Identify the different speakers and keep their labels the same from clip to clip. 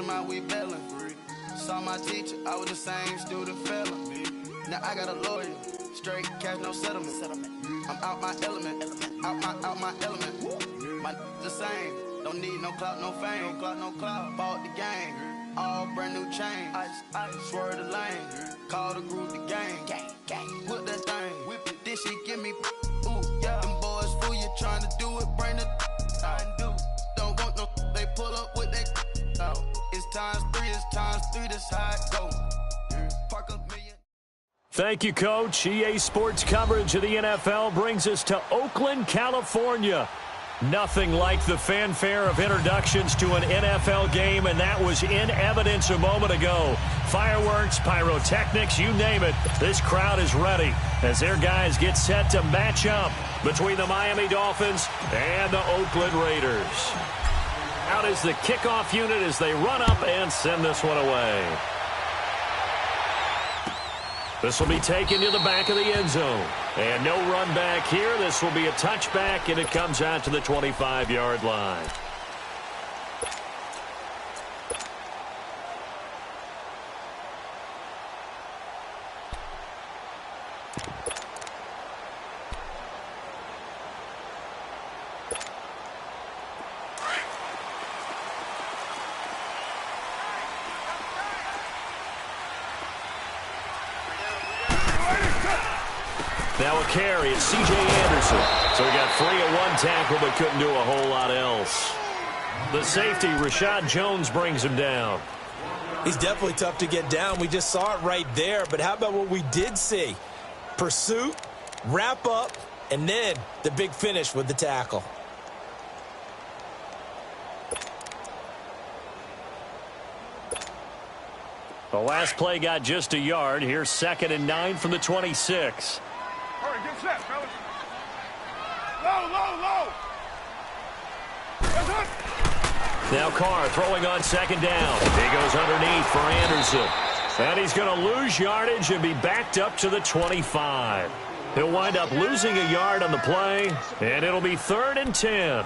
Speaker 1: him out, we bellin'. Saw my teacher, I was the same student fella. Now I got a lawyer, straight cash, no settlement. I'm out my element, out my element. My the same, don't need no clout, no fame. No clout, bought the game, all brand new chain. I swerve the lane, call the group the gang. Put that thing, whip it, this shit give me. Ooh, yeah, them boys fool you trying to do it, bring the don't want no, they pull up with that. It's times three, this how it go. Park a million.
Speaker 2: Thank you, Coach. EA Sports coverage of the NFL brings us to Oakland, California. Nothing like the fanfare of introductions to an NFL game, and that was in evidence a moment ago. Fireworks, pyrotechnics, you name it. This crowd is ready as their guys get set to match up between the Miami Dolphins and the Oakland Raiders. Out is the kickoff unit as they run up and send this one away. This will be taken to the back of the end zone. And no run back here. This will be a touchback, and it comes out to the 25-yard line. Now a carry, it's C.J. Anderson. So he got free at one tackle but couldn't do a whole lot else. The safety, Rashad Jones, brings him down.
Speaker 3: He's definitely tough to get down. We just saw it right there. But how about what we did see? Pursuit, wrap up, and then the big finish with the tackle.
Speaker 2: The last play got just a yard. Here's 2nd and 9 from the 26.
Speaker 4: All right, get set, fellas. Low.
Speaker 2: Now Carr throwing on 2nd down. He goes underneath for Anderson. And he's going to lose yardage and be backed up to the 25. He'll wind up losing a yard on the play, and it'll be 3rd and 10.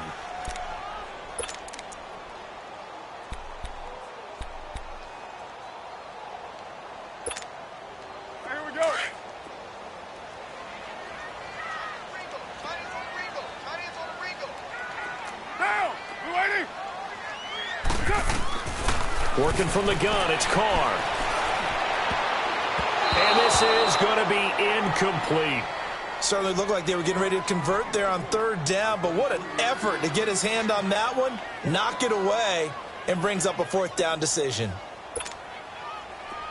Speaker 2: Working from the gun, it's Carr. And this is going to be incomplete.
Speaker 3: Certainly looked like they were getting ready to convert there on 3rd down, but what an effort to get his hand on that one, knock it away, and brings up a 4th down decision.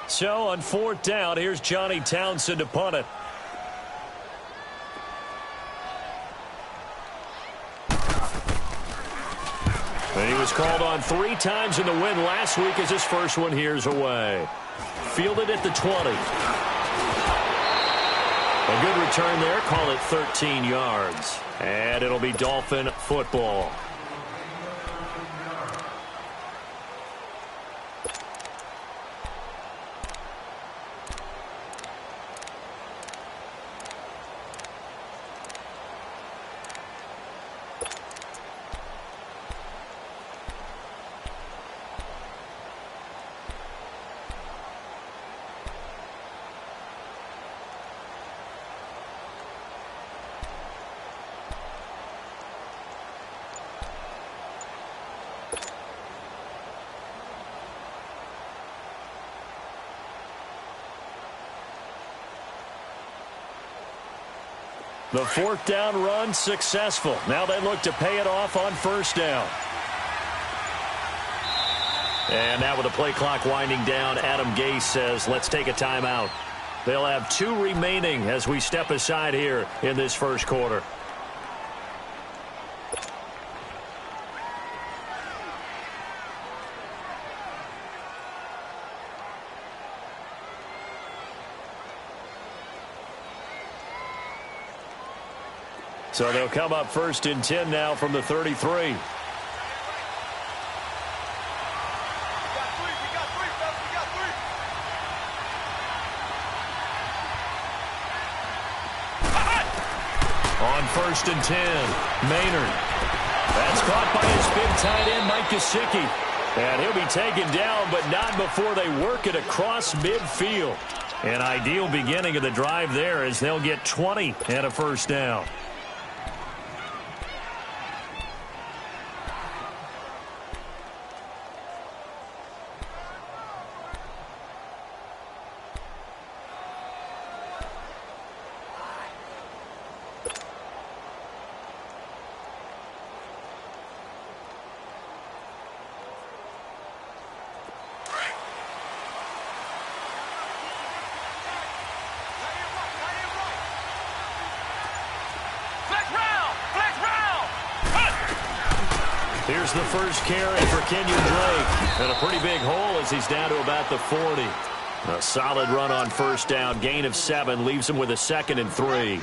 Speaker 2: So on 4th down, here's Johnny Townsend to punt it. And he was called on 3 times in the win last week as his first one here's away. Fielded at the 20. A good return there. Call it 13 yards. And it'll be Dolphin football. The 4th down run successful. Now they look to pay it off on 1st down. And now with the play clock winding down, Adam Gase says, let's take a timeout. They'll have 2 remaining as we step aside here in this first quarter. So they'll come up 1st and 10 now from the 33. On 1st and 10, Maynard. That's caught by his big tight end, Mike Gesicki. And he'll be taken down, but not before they work it across midfield. An ideal beginning of the drive there as they'll get 20 and a first down. Here's the first carry for Kenyon Drake. And a pretty big hole as he's down to about the 40. A solid run on first down. Gain of 7 leaves him with a 2nd and 3.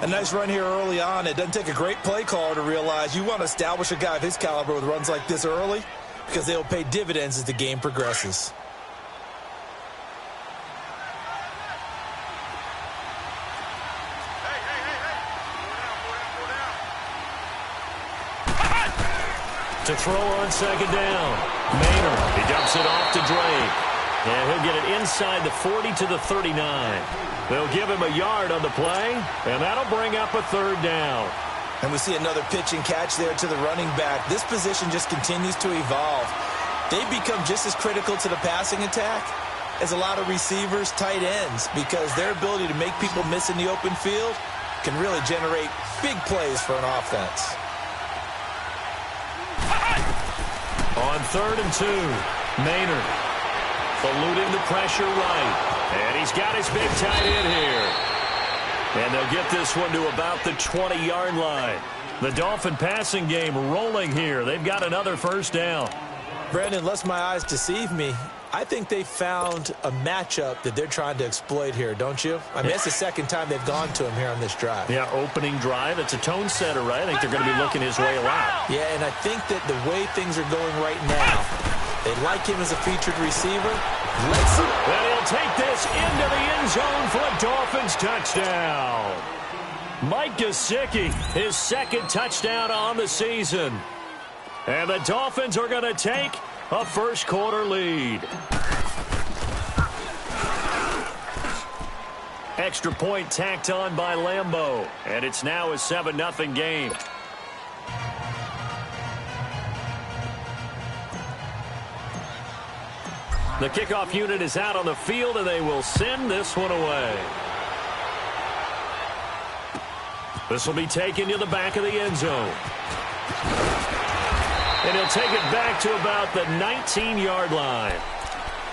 Speaker 3: A nice run here early on. It doesn't take a great play caller to realize you want to establish a guy of his caliber with runs like this early because they'll pay dividends as the game progresses.
Speaker 2: To throw on second down. Maynard, he dumps it off to Drake. And he'll get it inside the 40 to the 39. They'll give him a yard on the play, and that'll bring up a 3rd down.
Speaker 3: And we see another pitch and catch there to the running back. This position just continues to evolve. They become just as critical to the passing attack as a lot of receivers, tight ends, because their ability to make people miss in the open field can really generate big plays for an offense.
Speaker 2: On 3rd and 2, Maynard eluding the pressure right. And he's got his big tight end here. And they'll get this one to about the 20-yard line. The Dolphin passing game rolling here. They've got another first down.
Speaker 3: Brandon, unless my eyes deceive me, I think they found a matchup that they're trying to exploit here, don't you? I mean, it's the second time they've gone to him here on this drive.
Speaker 2: Yeah, opening drive. It's a tone setter, right? I think they're going to be looking his way a lot.
Speaker 3: Yeah, and I think that the way things are going right now, they like him as a featured receiver. Let's see.
Speaker 2: And he'll take this into the end zone for a Dolphins touchdown. Mike Gesicki, his 2nd touchdown on the season. And the Dolphins are going to take a first-quarter lead. Extra point tacked on by Lambeau. And it's now a 7-0 game. The kickoff unit is out on the field, and they will send this one away. This will be taken to the back of the end zone. And he'll take it back to about the 19-yard line.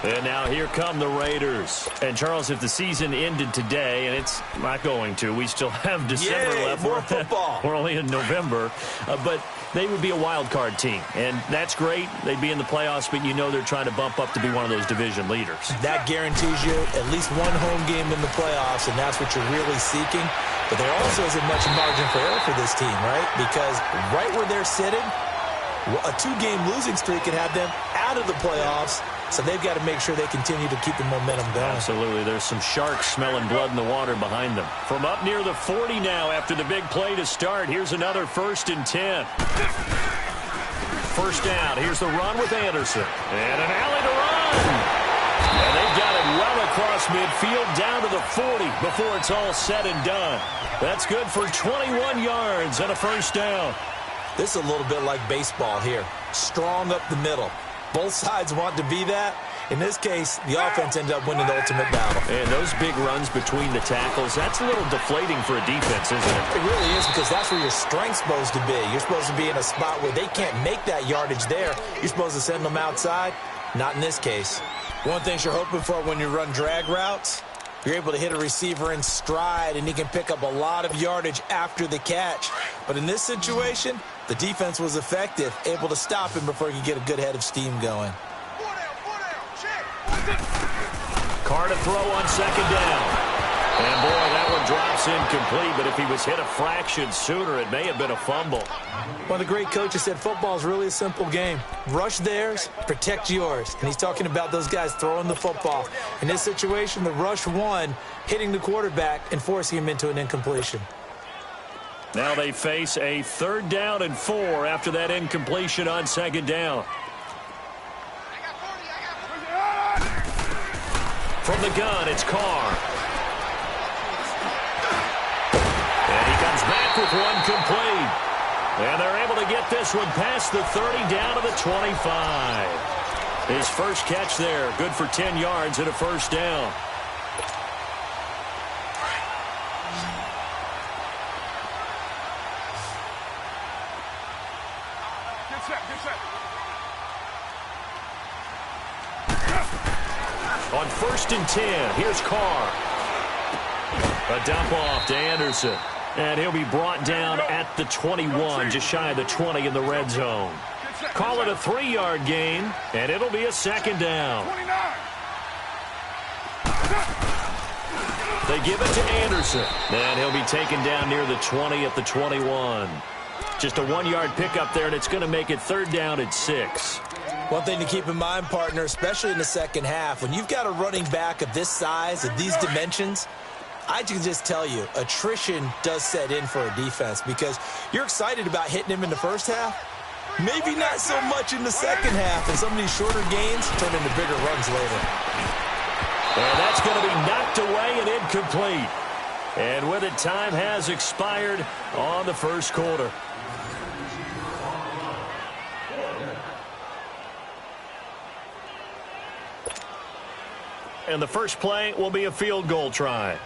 Speaker 2: And now here come the Raiders. And, Charles, if the season ended today, and it's not going to, we still have December left.
Speaker 3: More football.
Speaker 2: We're only in November. But they would be a wild card team. And that's great. They'd be in the playoffs, but you know they're trying to bump up to be one of those division leaders.
Speaker 3: That guarantees you at least one home game in the playoffs, and that's what you're really seeking. But there also isn't much margin for error for this team, right? Because right where they're sitting, a 2-game losing streak could have them out of the playoffs, so they've got to make sure they continue to keep the momentum going.
Speaker 2: Absolutely. There's some sharks smelling blood in the water behind them. From up near the 40 now after the big play to start, here's another 1st and 10. First down. Here's the run with Anderson. And an alley to run. And they've got it well across midfield down to the 40 before it's all said and done. That's good for 21 yards and a first down.
Speaker 3: This is a little bit like baseball here. Strong up the middle. Both sides want to be that. In this case, the offense ended up winning the ultimate battle.
Speaker 2: And those big runs between the tackles, that's a little deflating for a defense, isn't it?
Speaker 3: It really is, because that's where your strength's supposed to be. You're supposed to be in a spot where they can't make that yardage there. You're supposed to send them outside. Not in this case. One thing you're hoping for when you run drag routes, you're able to hit a receiver in stride, and he can pick up a lot of yardage after the catch. But in this situation, the defense was effective, able to stop him before he could get a good head of steam going.
Speaker 2: Carr to throw on second down. And, boy, that one drops incomplete, but if he was hit a fraction sooner, it may have been a fumble.
Speaker 3: One of the great coaches said football is really a simple game. Rush theirs, protect yours. And he's talking about those guys throwing the football. In this situation, the rush won, hitting the quarterback and forcing him into an incompletion.
Speaker 2: Now they face a 3rd down and 4 after that incompletion on second down. From the gun, it's Carr. And he comes back with one complete. And they're able to get this one past the 30 down to the 25. His first catch there, good for 10 yards and a first down. On 1st and 10, here's Carr. A dump off to Anderson. And he'll be brought down at the 21, just shy of the 20 in the red zone. Call it a 3-yard gain, and it'll be a second down. They give it to Anderson, and he'll be taken down near the 20 at the 21. Just a 1-yard pickup there, and it's going to make it 3rd down and 6.
Speaker 3: One thing to keep in mind, partner, especially in the second half, when you've got a running back of this size, of these dimensions, I can just tell you, attrition does set in for a defense because you're excited about hitting him in the first half. Maybe not so much in the second half, and some of these shorter gains turn into bigger runs later.
Speaker 2: And that's going to be knocked away and incomplete. And with it, time has expired on the first quarter. And the first play will be a field goal try.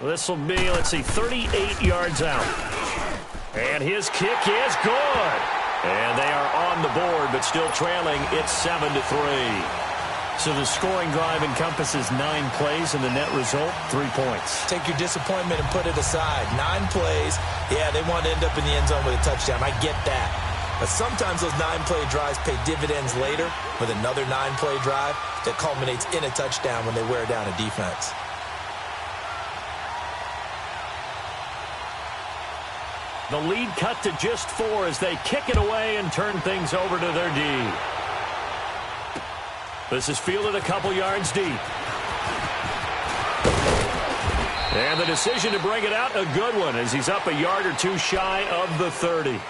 Speaker 2: This will be, 38 yards out. And his kick is good. And they are on the board, but still trailing. It's 7-3. So the scoring drive encompasses 9 plays, and the net result, 3 points.
Speaker 3: Take your disappointment and put it aside. 9 plays. Yeah, they want to end up in the end zone with a touchdown. I get that. But sometimes those 9-play drives pay dividends later with another 9-play drive that culminates in a touchdown when they wear down a defense.
Speaker 2: The lead cut to just 4 as they kick it away and turn things over to their D. This is fielded a couple yards deep. And the decision to bring it out, a good one, as he's up a yard or 2 shy of the 30.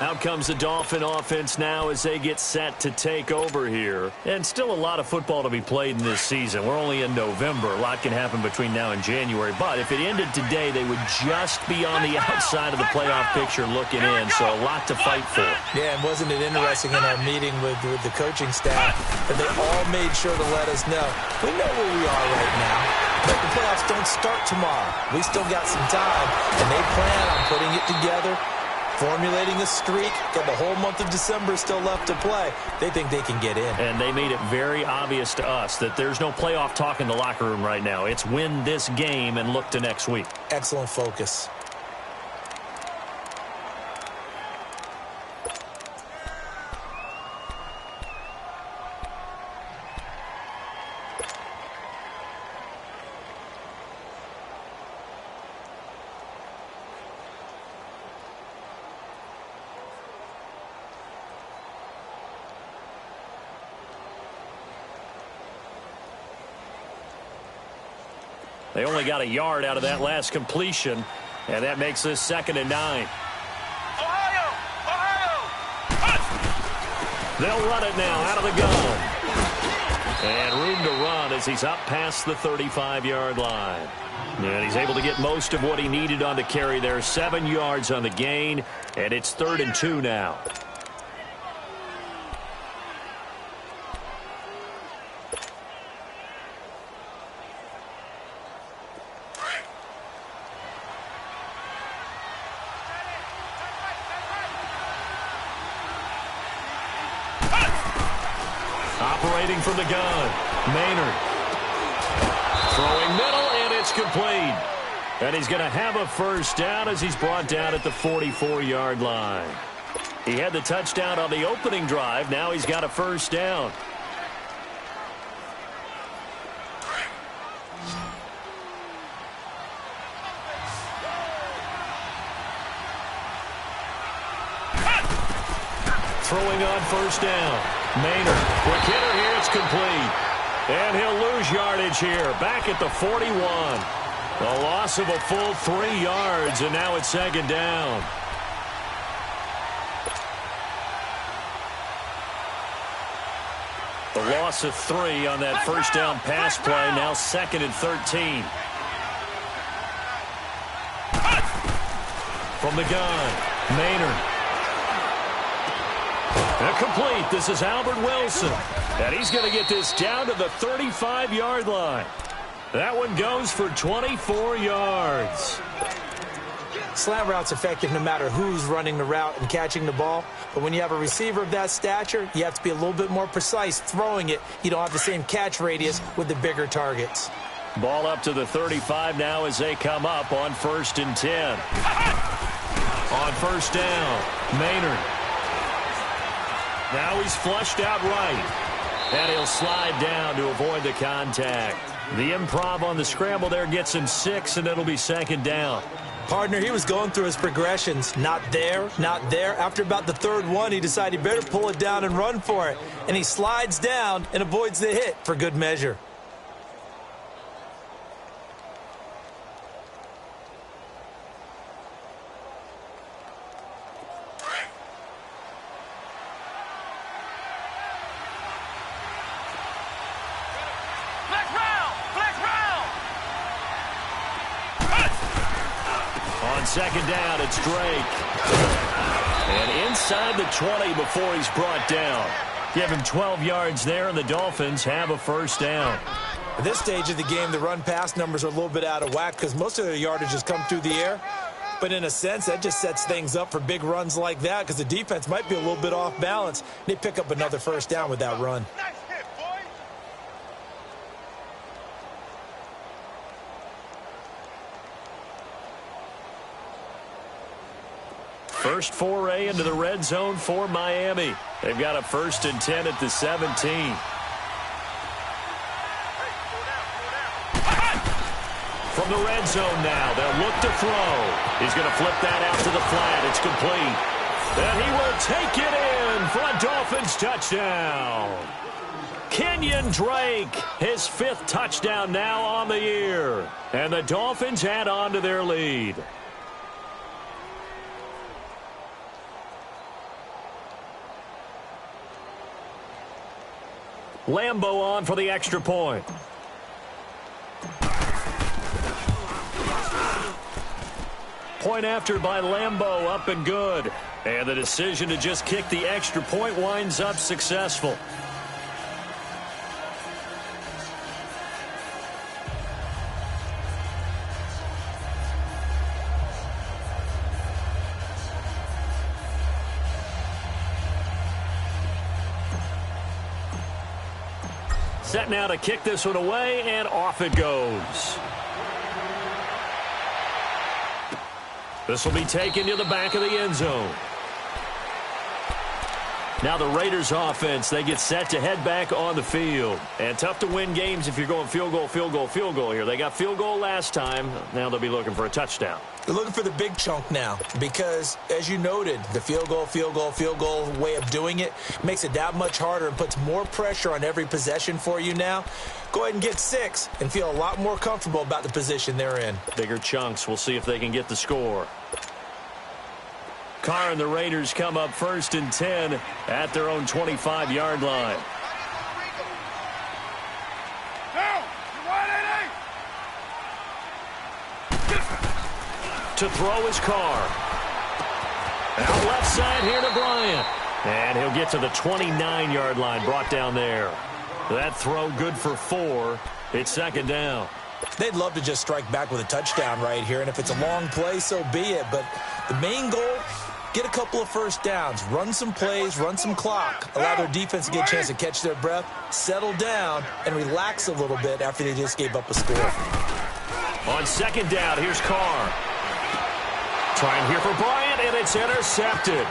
Speaker 2: Out comes the Dolphin offense now as they get set to take over here. And still a lot of football to be played in this season. We're only in November. A lot can happen between now and January. But if it ended today, they would just be on the outside of the playoff picture looking in. So a lot to fight for.
Speaker 3: Yeah, and wasn't it interesting in our meeting with the coaching staff that they all made sure to let us know, we know where we are right now. But the playoffs don't start tomorrow. We still got some time. And they plan on putting it together, formulating a streak. Got the whole month of December still left to play. They think they can get in.
Speaker 2: And they made it very obvious to us that there's no playoff talk in the locker room right now. It's win this game and look to next week.
Speaker 3: Excellent focus.
Speaker 2: They only got a yard out of that last completion, and that makes this 2nd and 9.
Speaker 1: Ohio!
Speaker 2: They'll run it now out of the gun. And room to run as he's up past the 35-yard line. And he's able to get most of what he needed on the carry there. 7 yards on the gain, and it's 3rd and 2 now. Operating from the gun, Maynard. Throwing middle, and it's complete. And he's going to have a first down as he's brought down at the 44-yard line. He had the touchdown on the opening drive. Now he's got a first down. Throwing on first down. Maynard, quick hitter here, it's complete. And he'll lose yardage here, back at the 41. A loss of a full 3 yards, and now it's 2nd down. The loss of 3 on that first down pass play. Now 2nd and 13. From the gun, Maynard. Incomplete. This is Albert Wilson. And he's going to get this down to the 35-yard line. That one goes for 24 yards.
Speaker 3: Slant route's effective no matter who's running the route and catching the ball. But when you have a receiver of that stature, you have to be a little bit more precise throwing it. You don't have the same catch radius with the bigger targets.
Speaker 2: Ball up to the 35 now as they come up on 1st and 10. On 1st down, Maynard. Now he's flushed out right. And he'll slide down to avoid the contact. The improv on the scramble there gets him 6, and it'll be 2nd down.
Speaker 3: Partner, he was going through his progressions. Not there, not there. After about the 3rd one, he decided he better pull it down and run for it. And he slides down and avoids the hit for good measure.
Speaker 2: On 2nd down, it's Drake. And inside the 20 before he's brought down. Give him 12 yards there, and the Dolphins have a 1st down.
Speaker 3: At this stage of the game, the run-pass numbers are a little bit out of whack because most of their yardage has come through the air. But in a sense, that just sets things up for big runs like that because the defense might be a little bit off balance. They pick up another 1st down with that run.
Speaker 2: First foray into the red zone for Miami. They've got a 1st and 10 at the 17. From the red zone now, they'll look to throw. He's going to flip that out to the flat. It's complete. And he will take it in for a Dolphins touchdown. Kenyon Drake, his 5th touchdown now on the year. And the Dolphins add on to their lead. Lambo on for the extra point. Point after by Lambo, up and good. And the decision to just kick the extra point winds up successful. Set now to kick this one away, and off it goes. This will be taken to the back of the end zone. Now the Raiders offense, they get set to head back on the field. And tough to win games if you're going field goal, field goal, field goal here. They got field goal last time. Now they'll be looking for a touchdown.
Speaker 3: They're looking for the big chunk now because, as you noted, the field goal way of doing it makes it that much harder and puts more pressure on every possession for you now. Go ahead and get 6 and feel a lot more comfortable about the position they're in.
Speaker 2: Bigger chunks. We'll see if they can get the score. Carr and the Raiders come up 1st and 10 at their own 25-yard line. To throw his Carr. Out left side here to Bryant. And he'll get to the 29-yard line, brought down there. That throw good for 4. It's 2nd down.
Speaker 3: They'd love to just strike back with a touchdown right here, and if it's a long play, so be it. But the main goal, get a couple of 1st downs, run some plays, run some clock, allow their defense to get a chance to catch their breath, settle down, and relax a little bit after they just gave up a score.
Speaker 2: On 2nd down, here's Carr. Trying here for Bryant, and it's intercepted.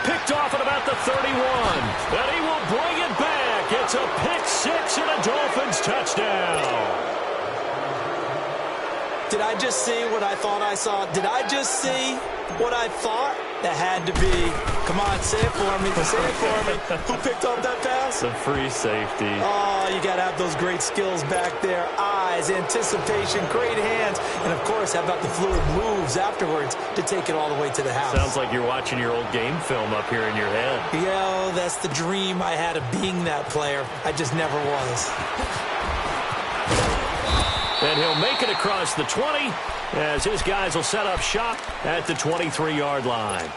Speaker 2: Picked off at about the 31. And he will bring it back. It's a pick 6 and a Dolphins touchdown.
Speaker 3: Did I just see what I thought I saw? Did I just see what I thought That had to be. Come on, say it for me. Say it for me. Who picked up that pass?
Speaker 2: The free safety.
Speaker 3: Oh, you got to have those great skills back there. Eyes, anticipation, great hands. And, of course, how about the fluid moves afterwards to take it all the way to the house?
Speaker 2: Sounds like you're watching your old game film up here in your head.
Speaker 3: Yo, that's the dream I had of being that player. I just never was.
Speaker 2: And he'll make it across the 20 as his guys will set up shop at the 23-yard line.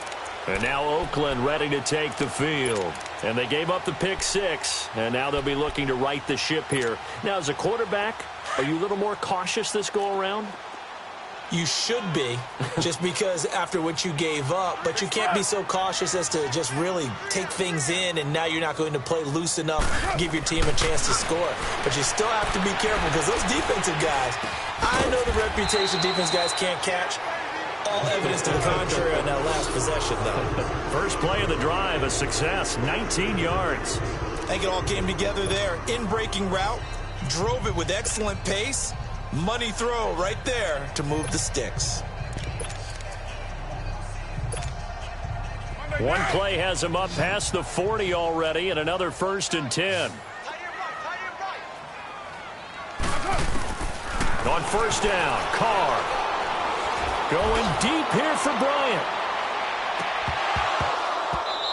Speaker 2: And now Oakland ready to take the field. And they gave up the pick 6, and now they'll be looking to right the ship here. Now, as a quarterback, are you a little more cautious this go-around?
Speaker 3: You should be, just because after what you gave up. But you can't be so cautious as to just really take things in, and now you're not going to play loose enough to give your team a chance to score. But you still have to be careful because those defensive guys, I know the reputation defense guys can't catch. All evidence to the contrary on that last possession, though.
Speaker 2: First play of the drive, a success, 19 yards.
Speaker 3: I think it all came together there. In-breaking route, drove it with excellent pace. Money throw right there to move the sticks.
Speaker 2: One play has him up past the 40 already, and another 1st and 10. On 1st down, Carr. Going deep here for Bryant.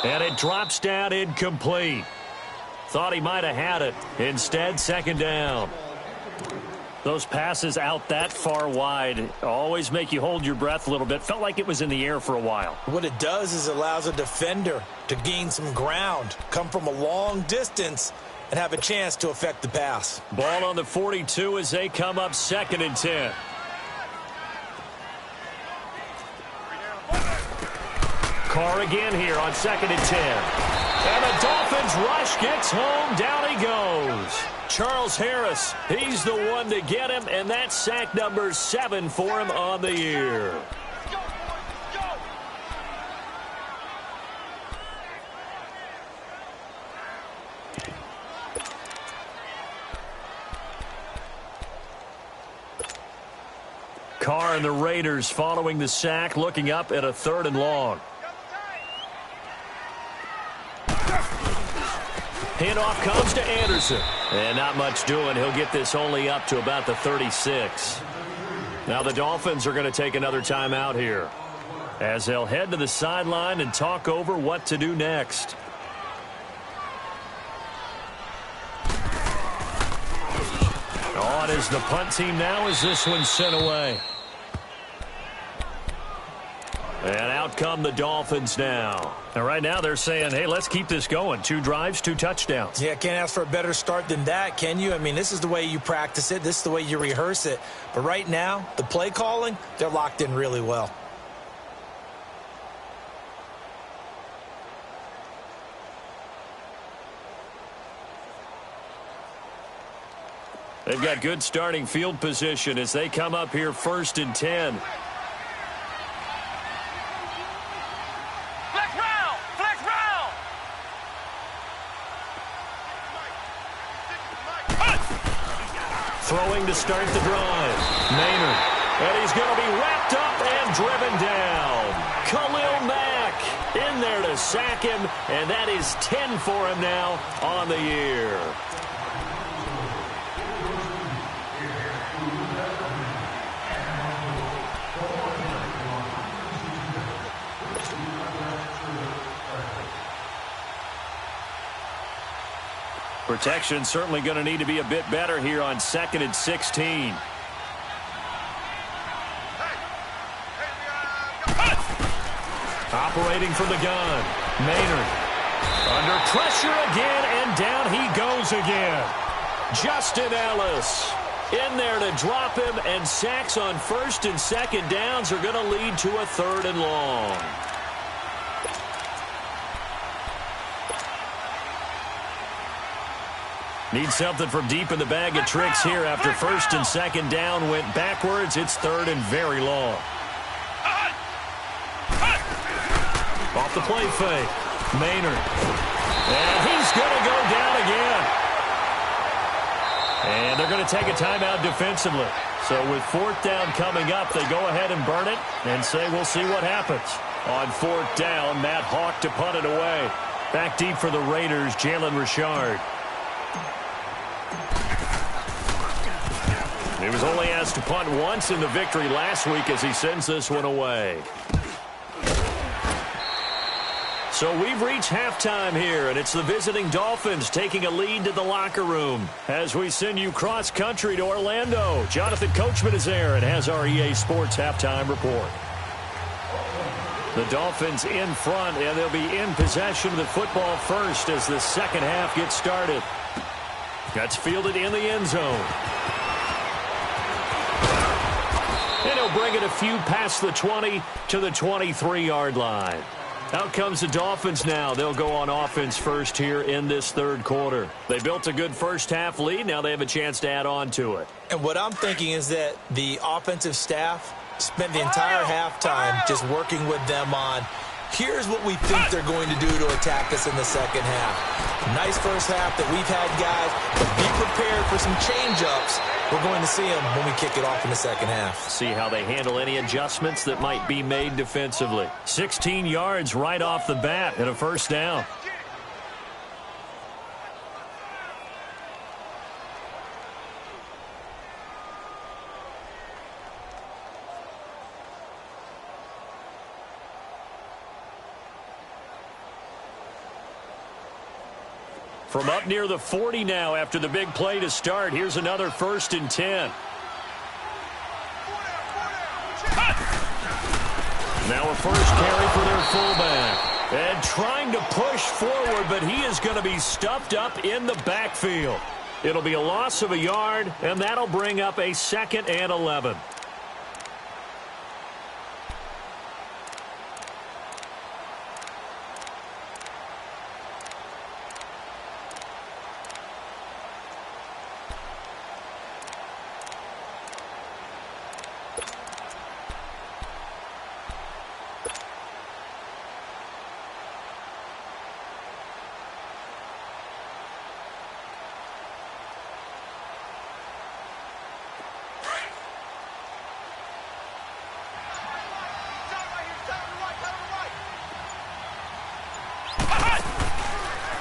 Speaker 2: And it drops down incomplete. Thought he might have had it. Instead, 2nd down. Those passes out that far wide always make you hold your breath a little bit. Felt like it was in the air for a while.
Speaker 3: What it does is it allows a defender to gain some ground, come from a long distance, and have a chance to affect the pass.
Speaker 2: Ball on the 42 as they come up 2nd and 10. Carr again here on 2nd and 10. And the Dolphins rush gets home. Down he goes. Charles Harris, he's the one to get him, and that's sack number 7 for him on the year. Carr and the Raiders following the sack, looking up at a 3rd and long. Handoff comes to Anderson. And not much doing. He'll get this only up to about the 36. Now the Dolphins are going to take another timeout here as they'll head to the sideline and talk over what to do next. On is the punt team now as this one's sent away. And out come the Dolphins now. And right now they're saying, hey, let's keep this going. 2 drives, 2 touchdowns.
Speaker 3: Yeah, can't ask for a better start than that, can you? I mean, this is the way you practice it. This is the way you rehearse it. But right now, the play calling, they're locked in really well.
Speaker 2: They've got good starting field position as they come up here 1st and 10. Throwing to start the drive. Maynard. And he's going to be wrapped up and driven down. Khalil Mack in there to sack him. And that is 10 for him now on the year. Protection certainly going to need to be a bit better here on 2nd and 16. Operating from the gun. Maynard. Under pressure again, and down he goes again. Justin Ellis in there to drop him, and sacks on 1st and 2nd downs are going to lead to a 3rd and long. Need something from deep in the bag of tricks here after 1st and 2nd down went backwards. It's 3rd and very long. Off the play fake. Maynard. And he's going to go down again. And they're going to take a timeout defensively. So with 4th down coming up, they go ahead and burn it and say we'll see what happens. On 4th down, Matt Hawk to punt it away. Back deep for the Raiders, Jalen Richard. He was only asked to punt once in the victory last week as he sends this one away. So we've reached halftime here, and it's the visiting Dolphins taking a lead to the locker room. As we send you cross-country to Orlando, Jonathan Coachman is there and has our EA Sports halftime report. The Dolphins in front, and they'll be in possession of the football first as the second half gets started. That's fielded in the end zone. And he'll bring it a few past the 20 to the 23-yard line. Out comes the Dolphins now. They'll go on offense first here in this third quarter. They built a good first-half lead. Now they have a chance to add on to it.
Speaker 3: And what I'm thinking is that the offensive staff spent the entire halftime just working with them on, here's what we think they're going to do to attack us in the second half. Nice first half that we've had, guys, but be prepared for some change-ups. We're going to see them when we kick it off in the second half.
Speaker 2: See how they handle any adjustments that might be made defensively. 16 yards right off the bat and a first down. From up near the 40 now after the big play to start. Here's another 1st and 10. Now a first carry for their fullback. And trying to push forward, but he is going to be stuffed up in the backfield. It'll be a loss of a yard, and that'll bring up a 2nd and 11.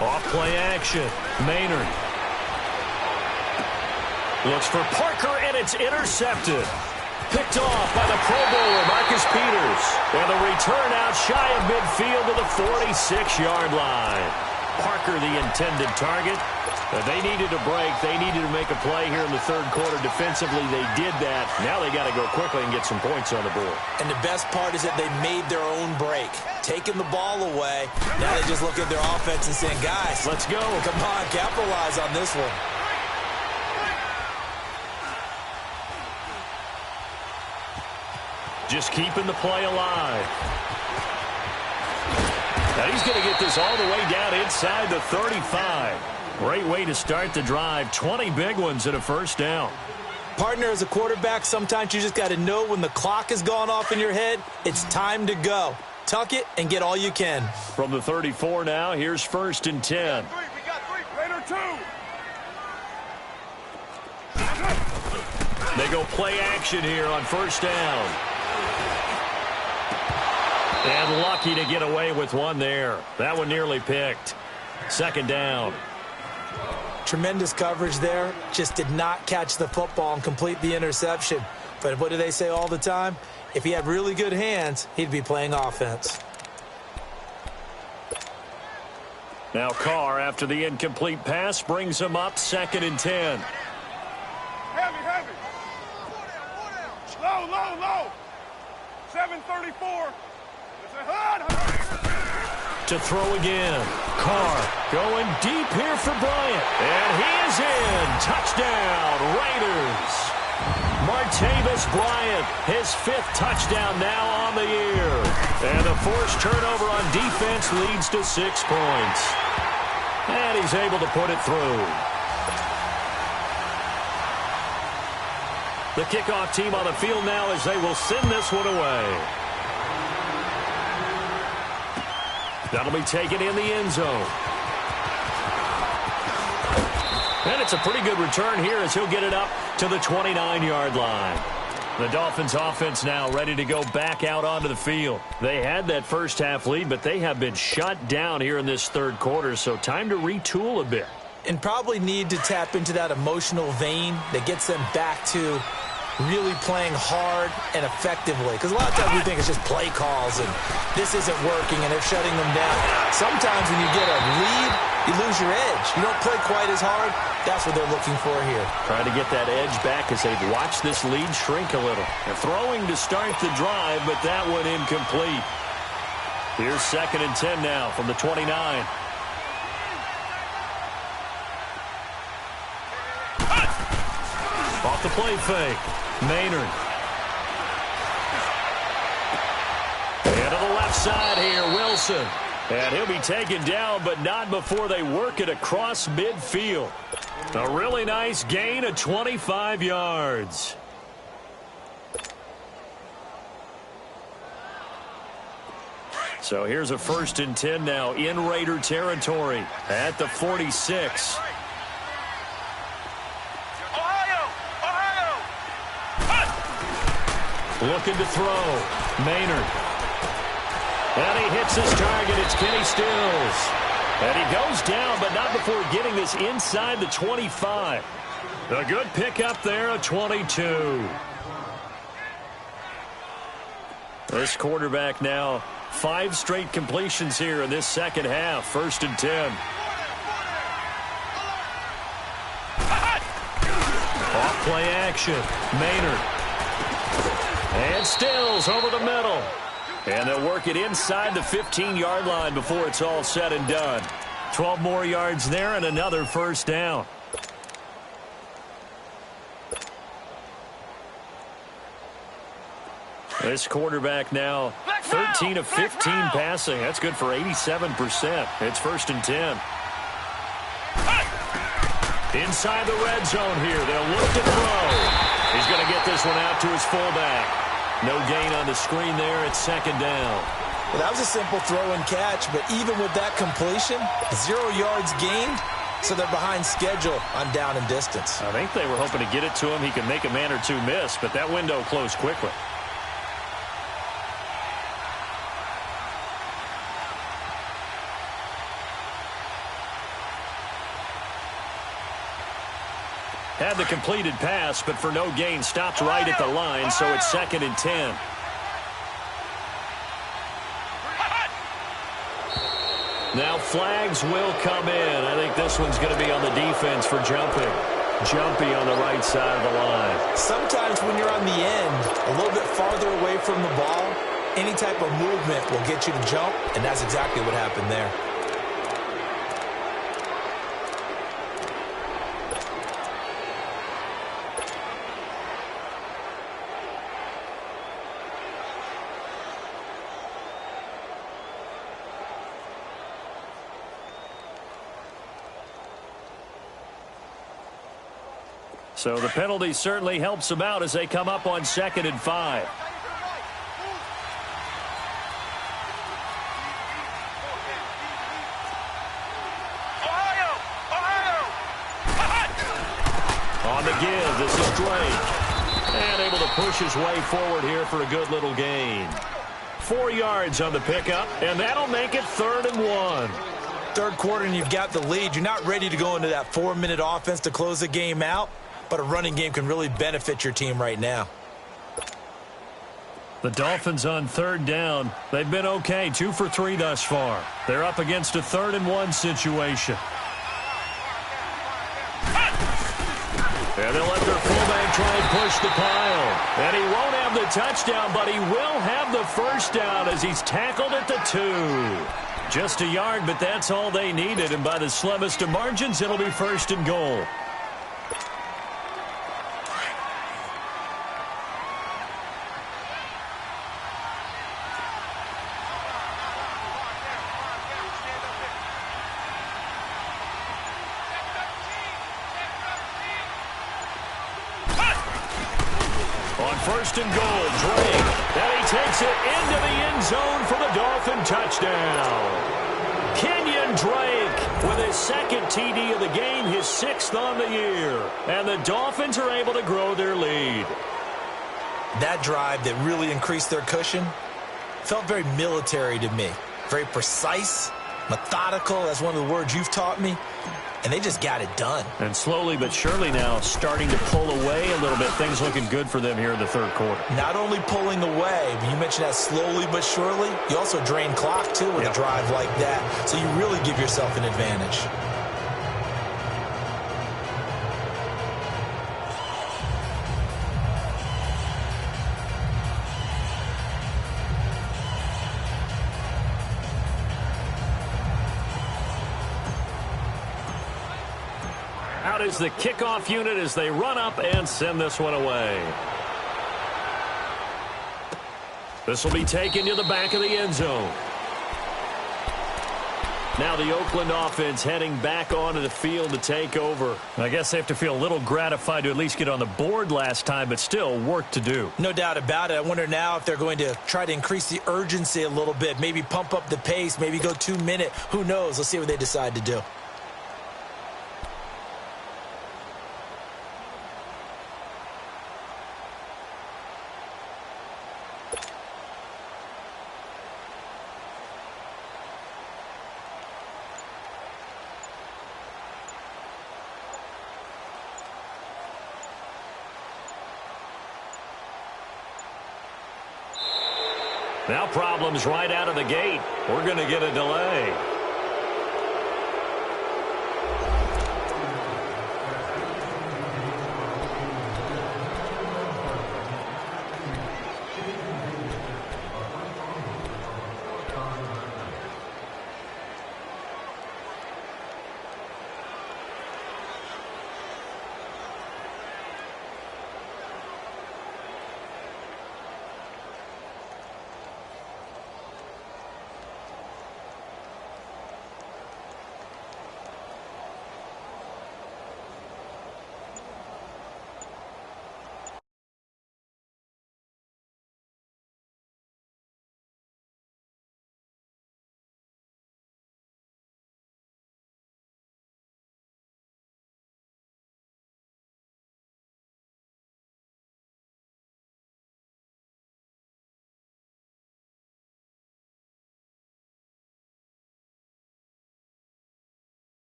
Speaker 2: Off-play action. Maynard looks for Parker, and it's intercepted. Picked off by the Pro Bowler, Marcus Peters. And the return out shy of midfield to the 46-yard line. Parker, the intended target. They needed a break. They needed to make a play here in the third quarter. Defensively, they did that. Now they got to go quickly and get some points on the board. And the best part is that they made their own break. Taking the ball away. Now they just look at their offense and saying, guys, let's go. Come on, capitalize on this one. Just keeping the play alive. Now he's going to get this all the way down inside the 35. Great way to start the drive. 20 big ones and a first down. Partner, as a quarterback, sometimes you just got to know when the clock has gone off in your head, it's time to go. Tuck it and get all you can. From the 34 now, here's 1st and 10.
Speaker 4: We got 3. Raider 2.
Speaker 2: They go play action here on first down. And lucky to get away with one there. That one nearly picked. 2nd down.
Speaker 3: Tremendous coverage there. Just did not catch the football and complete the interception. But what do they say all the time? If he had really good hands, he'd be playing offense.
Speaker 2: Now Carr, after the incomplete pass, brings him up 2nd and 10.
Speaker 4: Heavy. 4 down. Low. 734. It's a HUD.
Speaker 2: To throw again. Carr going deep here for Bryant. And he is in. Touchdown, Raiders. Martavis Bryant, his 5th touchdown now on the year. And the forced turnover on defense leads to 6 points. And he's able to put it through. The kickoff team on the field now as they will send this one away. That'll be taken in the end zone. And it's a pretty good return here as he'll get it up to the 29-yard line. The Dolphins offense now ready to go back out onto the field. They had that first half lead, but they have been shut down here in this third quarter, so time to retool a bit.
Speaker 3: And probably need to tap into that emotional vein that gets them back to really playing hard and effectively. Because a lot of times we think it's just play calls and this isn't working and they're shutting them down. Sometimes when you get a lead, you lose your edge. You don't play quite as hard. That's what they're looking for here.
Speaker 2: Trying to get that edge back as they've watched this lead shrink a little. They're throwing to start the drive, but that one incomplete. Here's 2nd and 10 now from the 29. Off the play fake. Maynard. And to the left side here, Wilson. And he'll be taken down, but not before they work it across midfield. A really nice gain of 25 yards. So here's a 1st and 10 now in Raider territory at the 46. Looking to throw. Maynard. And he hits his target. It's Kenny Stills. And he goes down, but not before getting this inside the 25. A good pickup there, a 22. This quarterback now, 5 straight completions here in this second half. 1st and 10. Off play action. Maynard. And Stills over the middle. And they'll work it inside the 15-yard line before it's all said and done. 12 more yards there and another 1st down. This quarterback now 13 of 15 passing. That's good for 87%. It's 1st and 10. Inside the red zone here. They'll look to throw. He's going to get this one out to his fullback. No gain on the screen there. It's 2nd down.
Speaker 3: Well, that was a simple throw and catch, but even with that completion, 0 yards gained, so they're behind schedule on down and distance.
Speaker 2: I think they were hoping to get it to him. He could make a man or two miss, but that window closed quickly. Had the completed pass, but for no gain, stopped right at the line, so it's 2nd and 10. Now flags will come in. I think this one's going to be on the defense for jumping. Jumpy on the right side of the line.
Speaker 3: Sometimes when you're on the end, a little bit farther away from the ball, any type of movement will get you to jump, and that's exactly what happened there.
Speaker 2: So the penalty certainly helps them out as they come up on 2nd and 5. On the give, this is Drake. And able to push his way forward here for a good little gain. 4 yards on the pickup, and that'll make it 3rd and 1.
Speaker 3: Third quarter and you've got the lead. You're not ready to go into that 4-minute offense to close the game out. But a running game can really benefit your team right now.
Speaker 2: The Dolphins on 3rd down. They've been okay, 2 for 3 thus far. They're up against a 3rd and 1 situation. And they'll let their fullback try and push the pile. And he won't have the touchdown, but he will have the 1st down as he's tackled at the 2. Just a yard, but that's all they needed. And by the slimmest of margins, it'll be 1st and goal. On 1st and goal, Drake. And he takes it into the end zone for the Dolphin touchdown. Kenyon Drake with his 2nd TD of the game, his 6th on the year. And the Dolphins are able to grow their lead.
Speaker 3: That drive that really increased their cushion felt very military to me. Very precise, methodical. That's one of the words you've taught me. And they just got it done.
Speaker 2: And slowly but surely now starting to pull away a little bit. Things looking good for them here in the third quarter.
Speaker 3: Not only pulling away, but you mentioned that slowly but surely. You also drain clock, too, with a drive like that. So you really give yourself an advantage.
Speaker 2: Out is the kickoff unit as they run up and send this one away. This will be taken to the back of the end zone. Now the Oakland offense heading back onto the field to take over. I guess they have to feel a little gratified to at least get on the board last time, but still work to do.
Speaker 3: No doubt about it. I wonder now if they're going to try to increase the urgency a little bit, maybe pump up the pace, maybe go 2 minute. Who knows? Let's see what they decide to do.
Speaker 2: Now problems right out of the gate. We're going to get a delay.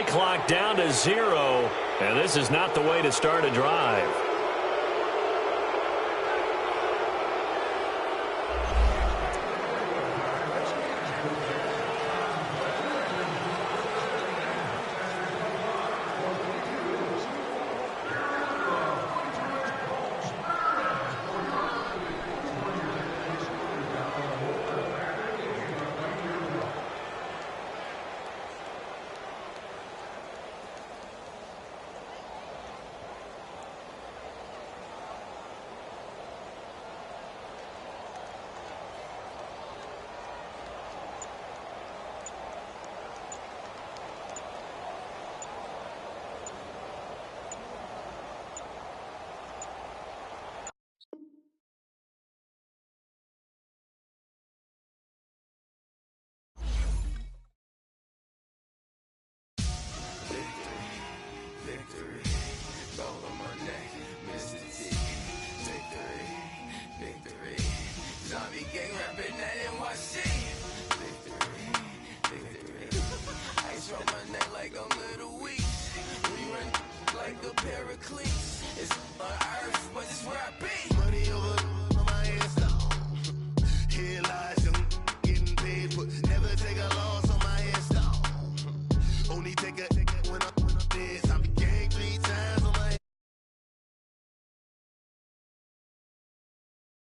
Speaker 2: clock down to 0, and this is not the way to start a drive.
Speaker 1: It's on earth, but it's where I be.